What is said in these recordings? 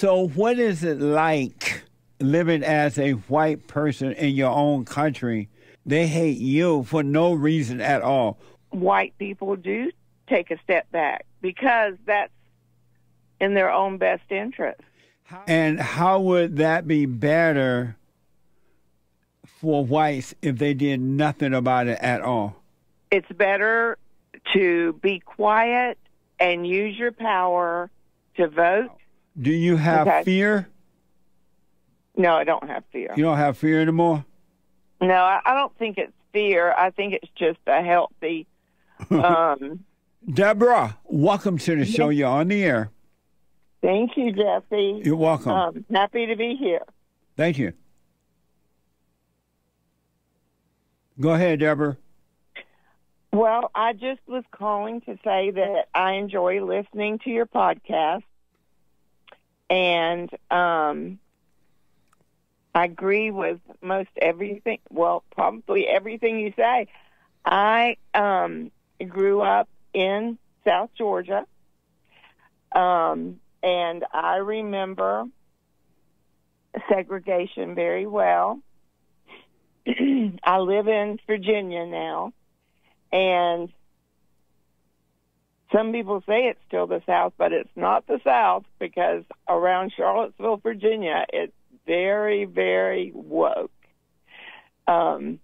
So what is it like living as a white person in your own country? They hate you for no reason at all. White people do take a step back because that's in their own best interest. And how would that be better for whites if they did nothing about it at all? It's better to be quiet and use your power to vote. Do you have fear? No, I don't have fear. You don't have fear anymore? No, I don't think it's fear. I think it's just a healthy... Debra, welcome to the show. You're on the air. Thank you, Jesse. You're welcome. Happy to be here. Thank you. Go ahead, Debra. Well, I just was calling to say that I enjoy listening to your podcast. And I agree with most everything. Well, probably everything you say. I grew up in South Georgia, and I remember segregation very well. I live in Virginia now, and some people say it's still the South, but it's not the South because around Charlottesville, Virginia, it's very, very woke. So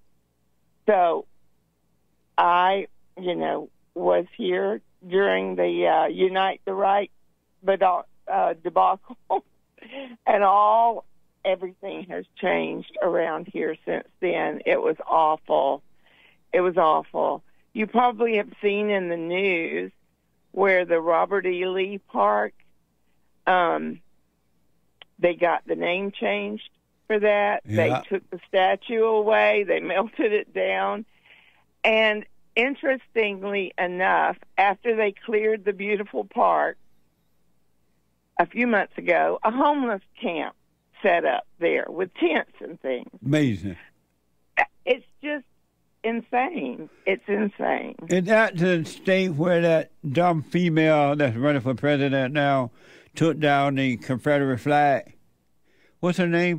I, was here during the Unite the Right debacle, and everything has changed around here since then. It was awful. It was awful. You probably have seen in the news where the Robert E. Lee Park, they got the name changed for that. Yeah. They took the statue away. They melted it down. And interestingly enough, after they cleared the beautiful park a few months ago, a homeless camp set up there with tents and things. Amazing. It's just insane. It's insane. Is that the state where that dumb female that's running for president now took down the Confederate flag? What's her name?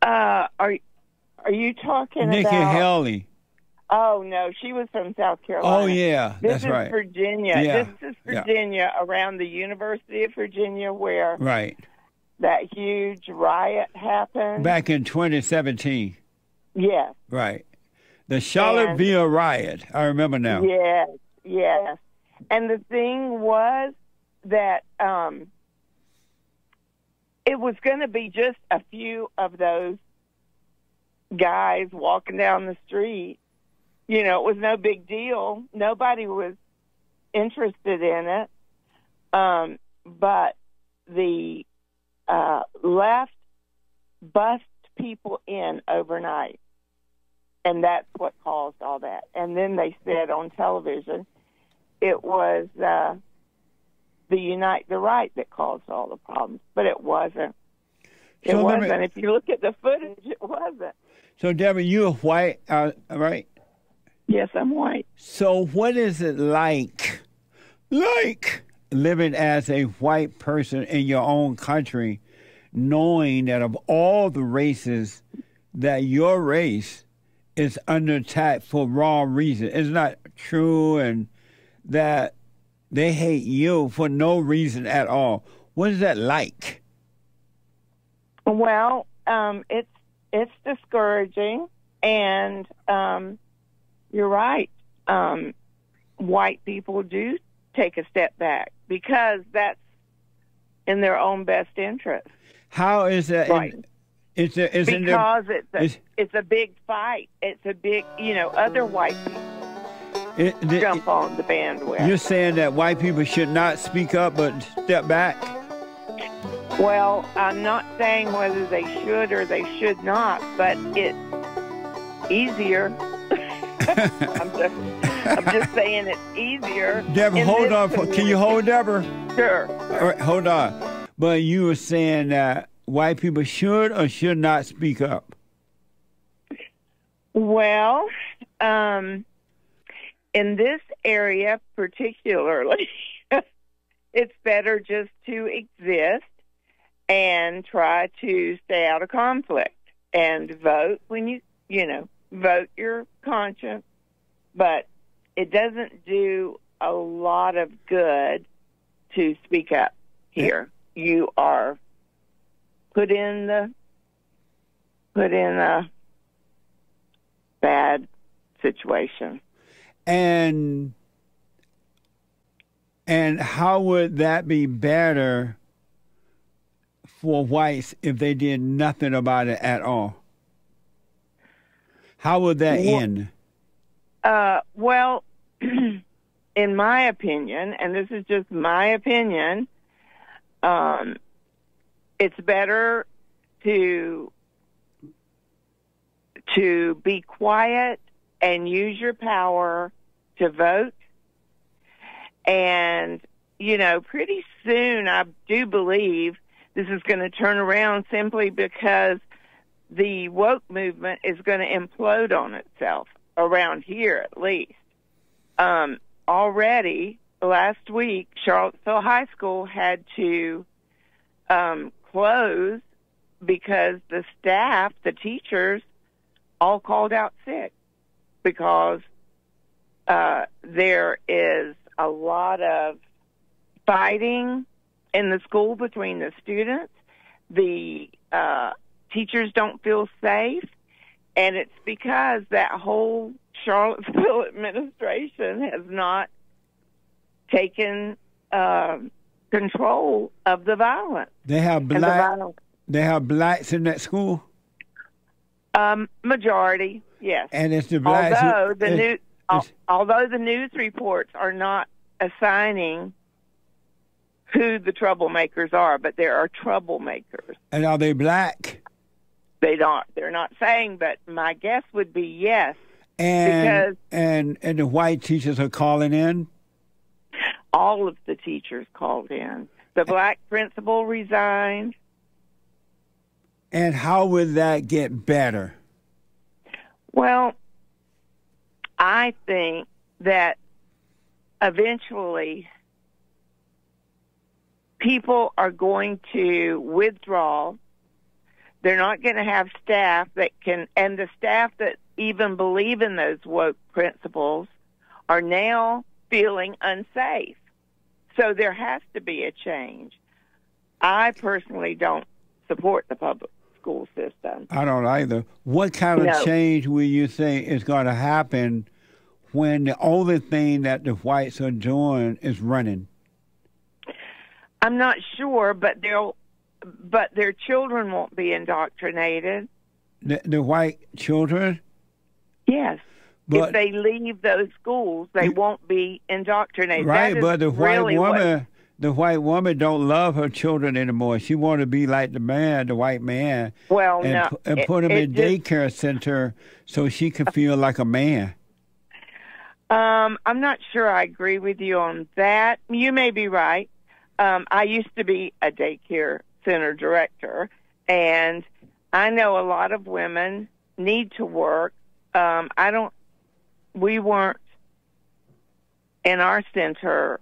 Are you talking Nikki about Haley? Oh no, she was from South Carolina. Oh yeah, that's right. This is Virginia. Yeah. This is Virginia, around the University of Virginia, where that huge riot happened back in 2017. Yes. Right. The Charlottesville riot. I remember now. Yes, yes. And the thing was that it was going to be just a few of those guys walking down the street. It was no big deal. Nobody was interested in it. But the left bussed people in overnight. And that's what caused all that. And then they said on television it was the Unite the Right that caused all the problems. But it wasn't. It wasn't. If you look at the footage, it wasn't. So, Debra, you're white, right? Yes, I'm white. So what is it like living as a white person in your own country, knowing that of all the races, that your race is under attack for wrong reason? It's not true, and that they hate you for no reason at all. What is that like? Well, it's discouraging, and you're right. White people do take a step back because that's in their own best interest. How is that? Right. It's a big fight. It's a big, other white people jump on the bandwagon. You're saying that white people should not speak up but step back? Well, I'm not saying whether they should or they should not, but it's easier. I'm just saying it's easier. Debra, hold on. Can you hold, Debra? Sure. All right, hold on. But you were saying that white people should or should not speak up? Well, in this area particularly, it's better just to exist and try to stay out of conflict and vote when vote your conscience. But it doesn't do a lot of good to speak up here. You are put in a bad situation. And how would that be better for whites if they did nothing about it at all? How would that end? Well, in my opinion, and this is just my opinion, it's better to be quiet and use your power to vote. And, pretty soon I do believe this is going to turn around simply because the woke movement is going to implode on itself, around here at least. Already, last week, Charlottesville High School had to close because the staff, the teachers, all called out sick because there is a lot of fighting in the school between the students. The teachers don't feel safe, and it's because that whole Charlottesville administration has not taken control of the violence. They have blacks in that school? Majority, yes. And it's the blacks. Although the news reports are not assigning who the troublemakers are, but there are troublemakers. And are they black? They're not saying, but my guess would be yes. And the white teachers are calling in? All of the teachers called in. The black principal resigned. And how would that get better? Well, I think that eventually people are going to withdraw. They're not going to have staff that can, and the staff that even believe in those woke principles are now feeling unsafe. So there has to be a change. I personally don't support the public school system. I don't either. What kind of change will you say is going to happen when the only thing that the whites are doing is running? I'm not sure, but their children won't be indoctrinated. The white children? Yes. But if they leave those schools, they won't be indoctrinated. Right, but the white woman don't love her children anymore. She want to be like the white man. Well, and put him in daycare center so she can feel like a man. I'm not sure I agree with you on that. You may be right. I used to be a daycare center director, and I know a lot of women need to work. We weren't in our center.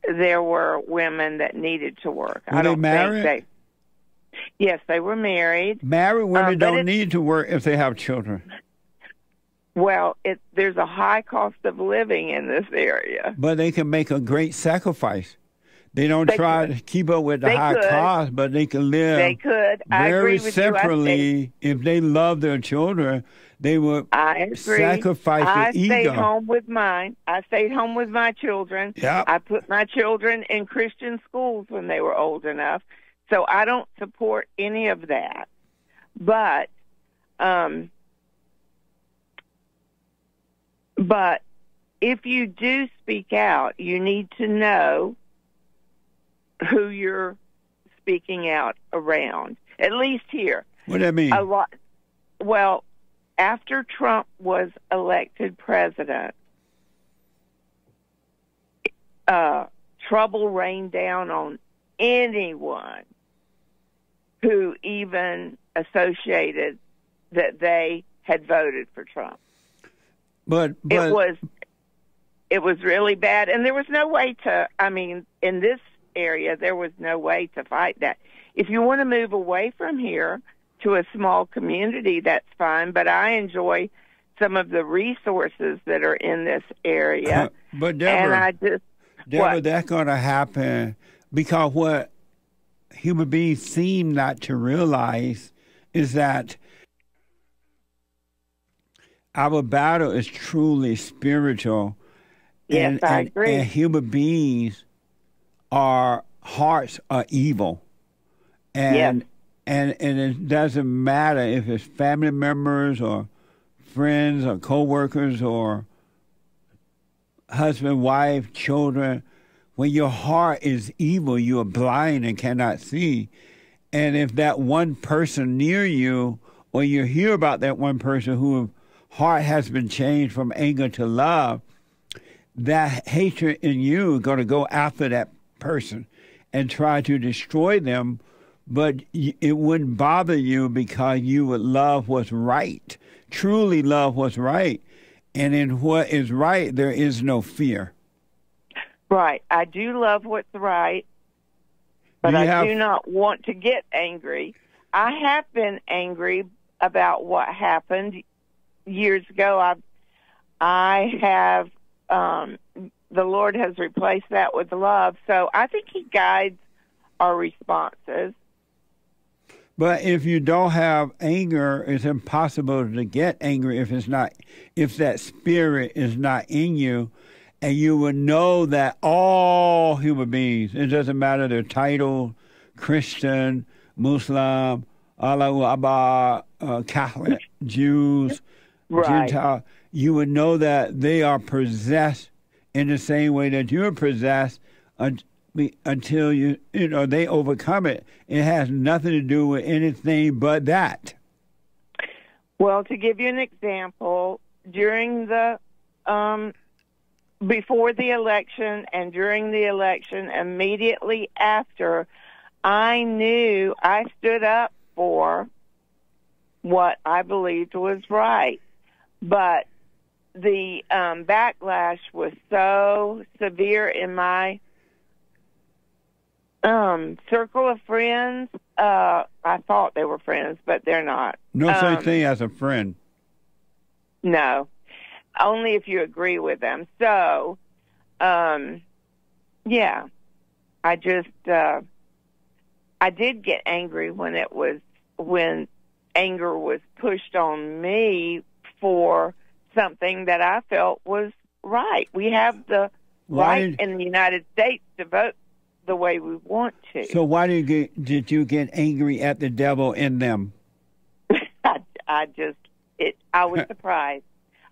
There were women that needed to work. Were they married? Yes, they were married. Married women don't need to work if they have children. Well, there's a high cost of living in this area. But they can make a great sacrifice. They don't try to keep up with the high cost, but they can live very separately. If they love their children, they would sacrifice the ego. I stayed home with mine. I stayed home with my children. Yep. I put my children in Christian schools when they were old enough. So I don't support any of that. But if you do speak out, you need to know who you're speaking out around, at least here. What do that mean? A lot. Well, after Trump was elected president, trouble rained down on anyone who even associated that they had voted for Trump. But it was really bad, and there was no way to. I mean, in area, there was no way to fight that. If you want to move away from here to a small community, that's fine, but I enjoy some of the resources that are in this area. But Debra, that's going to happen because what human beings seem not to realize is that our battle is truly spiritual. Yes, I agree. And human beings, our hearts are evil. And it doesn't matter if it's family members or friends or co-workers or husband, wife, children. When your heart is evil, you are blind and cannot see. And if that one person near you, or you hear about that one person whose heart has been changed from anger to love, that hatred in you is going to go after that person and try to destroy them. But it wouldn't bother you because you would love what's right, truly love what's right. And in what is right, there is no fear. Right. I do love what's right, but I do not want to get angry. I have been angry about what happened years ago. I have, the Lord has replaced that with love. So I think He guides our responses. But if you don't have anger, it's impossible to get angry if that spirit is not in you. And you will know that all human beings, it doesn't matter their title, Christian, Muslim, Allahu Akbar, Catholic, Jews, Gentile, you would know that they are possessed in the same way that you're possessed until they overcome it. It has nothing to do with anything but that. Well, to give you an example, during the before the election and during the election, immediately after, I knew I stood up for what I believed was right. But the backlash was so severe in my circle of friends. I thought they were friends, but they're not. No such thing as a friend. No. Only if you agree with them. So, yeah, I did get angry when anger was pushed on me for something that I felt was right. We have the right in the United States to vote the way we want to. So why did you get angry at the devil in them? I was surprised.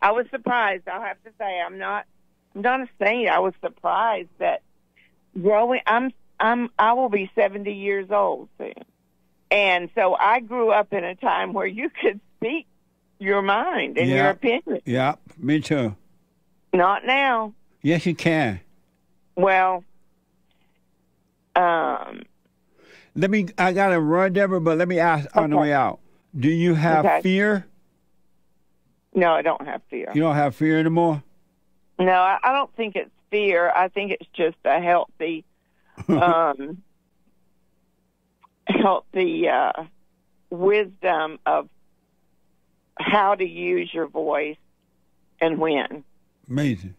I was surprised. I'll have to say I'm not a saint. I was surprised that growing. I will be 70 years old soon, and so I grew up in a time where you could speak your mind and your opinion. Yeah, me too. Not now. Yes, you can. Well, I gotta run, Debra, but let me ask on the way out. Do you have fear? No, I don't have fear. You don't have fear anymore? No, I don't think it's fear. I think it's just a healthy, wisdom of how to use your voice and when. Amazing.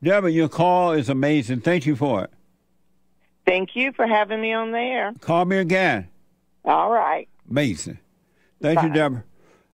Debra, your call is amazing. Thank you for it. Thank you for having me on the air. Call me again. All right. Amazing. Thank you, Debra.